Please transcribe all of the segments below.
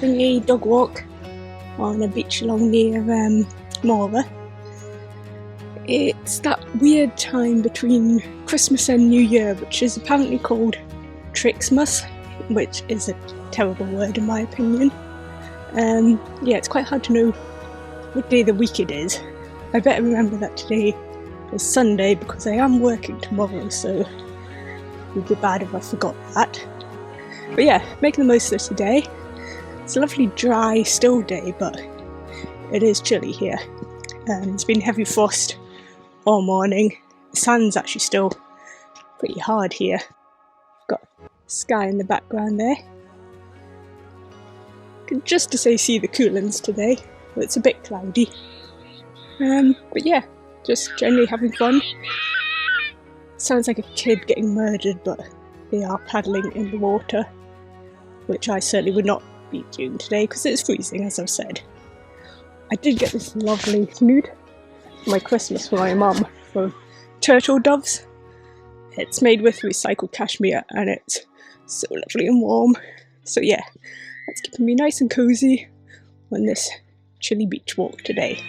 having a dog walk on a beach along near Morva. It's that weird time between Christmas and New Year, which is apparently called Trixmas, which is a terrible word in my opinion. Yeah, it's quite hard to know what day of the week it is. I better remember that today is Sunday because I am working tomorrow, so it would be bad if I forgot that. But yeah, making the most of today. It's a lovely dry, still day, but it is chilly here. It's been heavy frost all morning. The sun's actually still pretty hard here. Got sky in the background there. Can just to say see the Highlands today, but it's a bit cloudy. But yeah, just generally having fun. Sounds like a kid getting murdered, but they are paddling in the water, which I certainly would not be doing today because it's freezing, as I've said. I did get this lovely snood for my Christmas for my mum from Turtle Doves. It's made with recycled cashmere and it's so lovely and warm. So yeah, it's keeping me nice and cosy on this chilly beach walk today.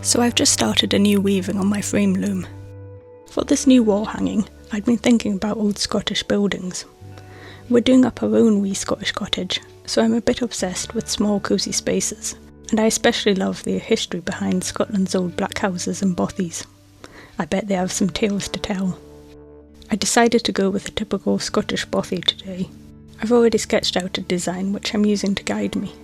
So I've just started a new weaving on my frame loom. For this new wall hanging, I'd been thinking about old Scottish buildings. We're doing up our own wee Scottish cottage, so I'm a bit obsessed with small cosy spaces, and I especially love the history behind Scotland's old black houses and bothies. I bet they have some tales to tell. I decided to go with a typical Scottish bothy today. I've already sketched out a design which I'm using to guide me.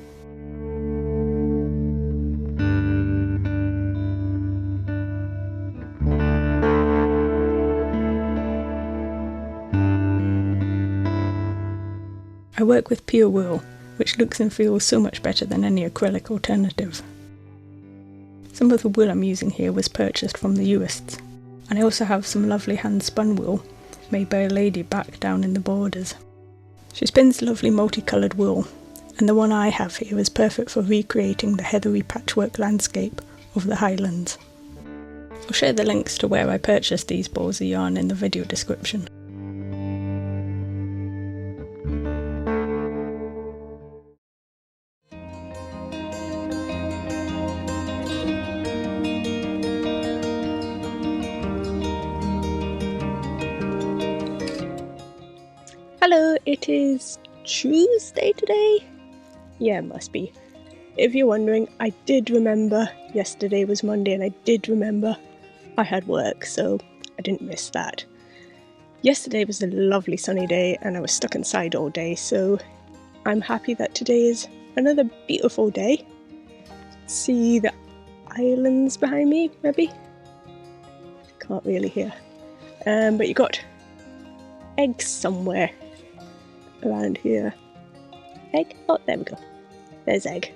I work with pure wool, which looks and feels so much better than any acrylic alternative. Some of the wool I'm using here was purchased from the Uists, and I also have some lovely hand-spun wool made by a lady back down in the Borders. She spins lovely multicoloured wool, and the one I have here is perfect for recreating the heathery patchwork landscape of the Highlands. I'll share the links to where I purchased these balls of yarn in the video description. Hello, it is Tuesday today? Yeah, it must be. If you're wondering, I did remember yesterday was Monday, and I did remember I had work, so I didn't miss that. Yesterday was a lovely sunny day and I was stuck inside all day, so I'm happy that today is another beautiful day. See the islands behind me, maybe? Can't really hear. But you got eggs somewhere around here. Egg? Oh, there we go. There's egg.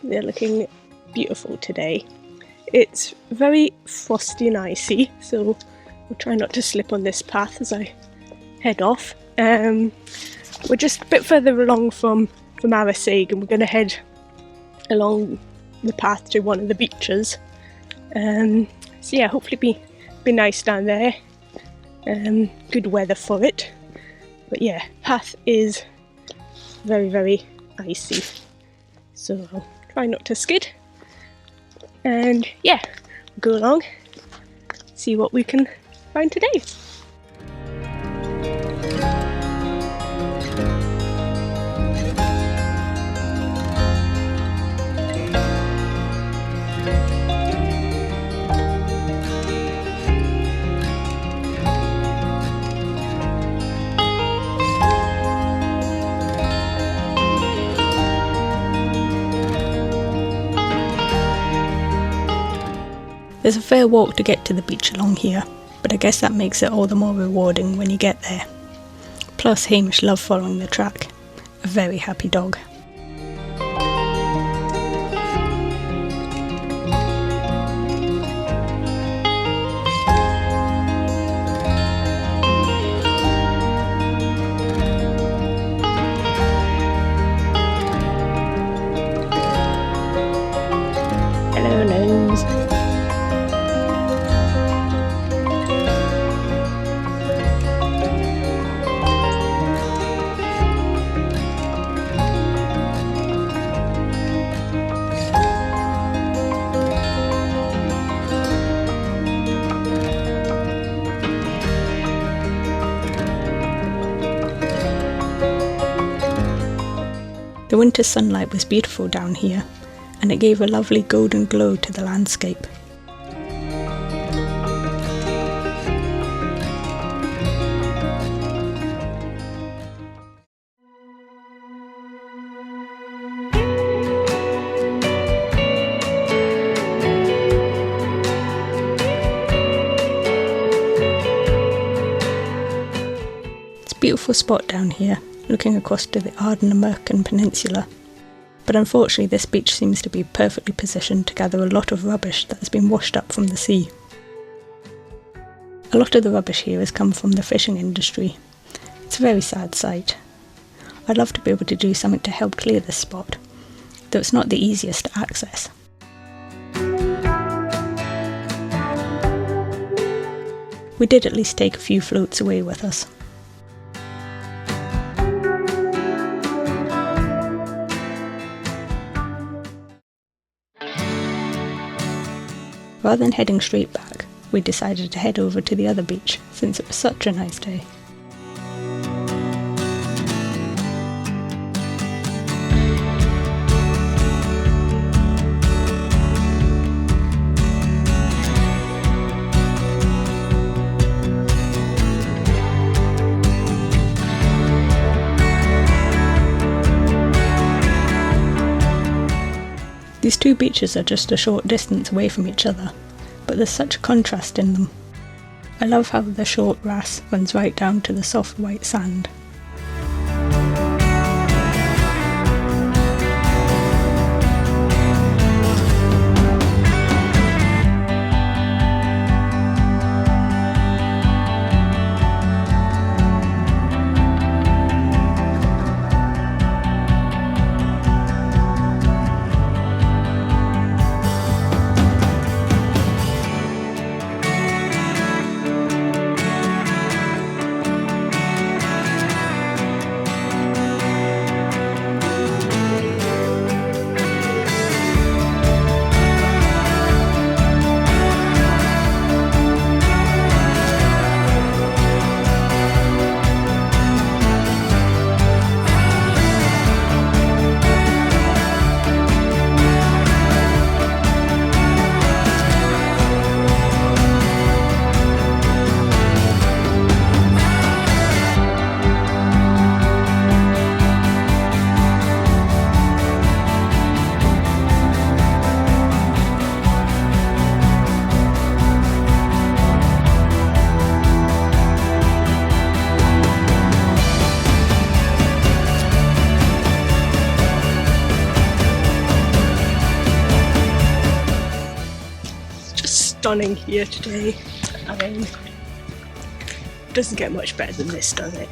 They're looking beautiful today. It's very frosty and icy, so we'll try not to slip on this path as I head off. We're just a bit further along from Arisig, and we're going to head along the path to one of the beaches. So yeah, hopefully be nice down there. Good weather for it. But yeah, path is very, very icy, so I'll try not to skid. And yeah, go along, see what we can find today. There's a fair walk to get to the beach along here, but I guess that makes it all the more rewarding when you get there. Plus Hamish loved following the track, a very happy dog. Hello, Nose. The winter sunlight was beautiful down here, and it gave a lovely golden glow to the landscape. It's a beautiful spot down here, looking across to the Ardnamurchan Peninsula, but unfortunately this beach seems to be perfectly positioned to gather a lot of rubbish that has been washed up from the sea. A lot of the rubbish here has come from the fishing industry. It's a very sad sight. I'd love to be able to do something to help clear this spot, though it's not the easiest to access. We did at least take a few floats away with us. Rather than heading straight back, we decided to head over to the other beach since it was such a nice day. These two beaches are just a short distance away from each other, but there's such a contrast in them. I love how the short grass runs right down to the soft white sand. stunning here today. I mean, doesn't get much better than this, does it?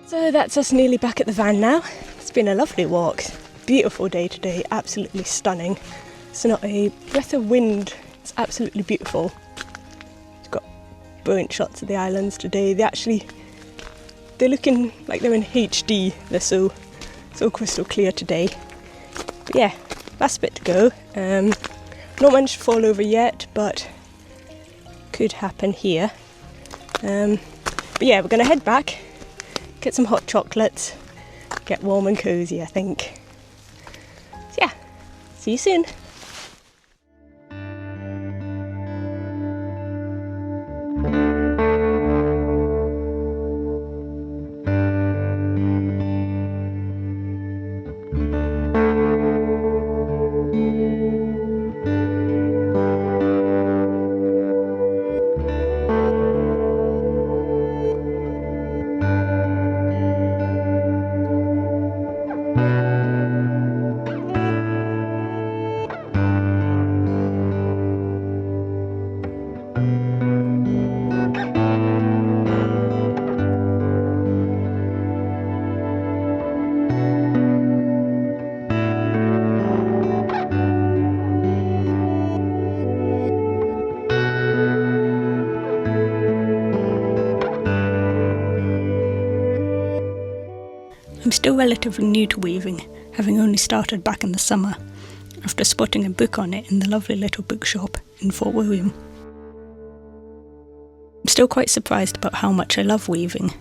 So that's us nearly back at the van now. It's been a lovely walk. Beautiful day today, absolutely stunning. It's not a breath of wind, it's absolutely beautiful. It's got brilliant shots of the islands today. They're looking like they're in HD. They're so crystal clear today. But yeah, last bit to go. Not managed to fall over yet, but could happen here. But yeah, we're going to head back, get some hot chocolates, get warm and cosy, I think. So yeah, see you soon. I'm still relatively new to weaving, having only started back in the summer, after spotting a book on it in the lovely little bookshop in Fort William. I'm still quite surprised about how much I love weaving.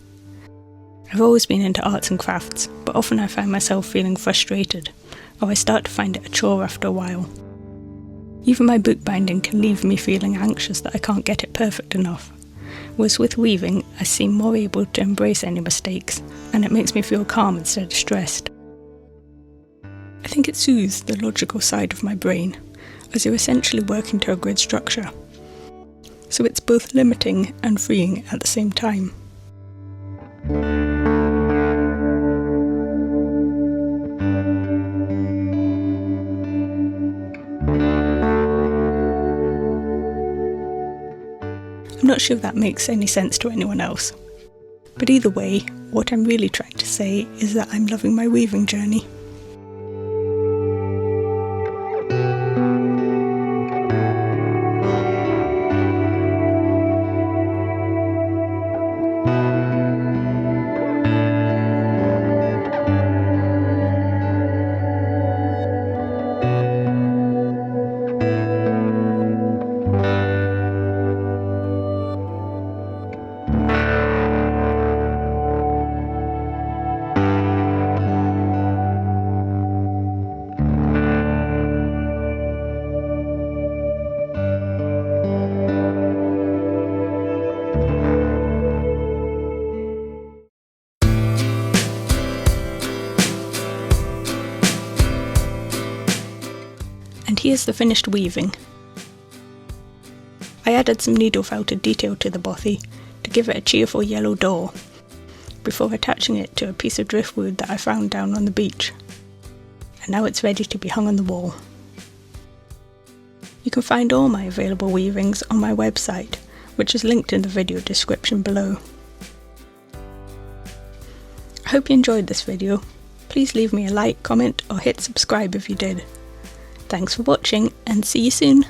I've always been into arts and crafts, but often I find myself feeling frustrated, or I start to find it a chore after a while. Even my bookbinding can leave me feeling anxious that I can't get it perfect enough. Whereas with weaving, I seem more able to embrace any mistakes, and it makes me feel calm instead of stressed. I think it soothes the logical side of my brain, as you're essentially working to a grid structure. So it's both limiting and freeing at the same time. I'm not sure if that makes any sense to anyone else. But either way, what I'm really trying to say is that I'm loving my weaving journey. And here's the finished weaving. I added some needle felted detail to the bothy to give it a cheerful yellow door, before attaching it to a piece of driftwood that I found down on the beach. And now it's ready to be hung on the wall. You can find all my available weavings on my website, which is linked in the video description below. I hope you enjoyed this video. Please leave me a like, comment or hit subscribe if you did. Thanks for watching and see you soon!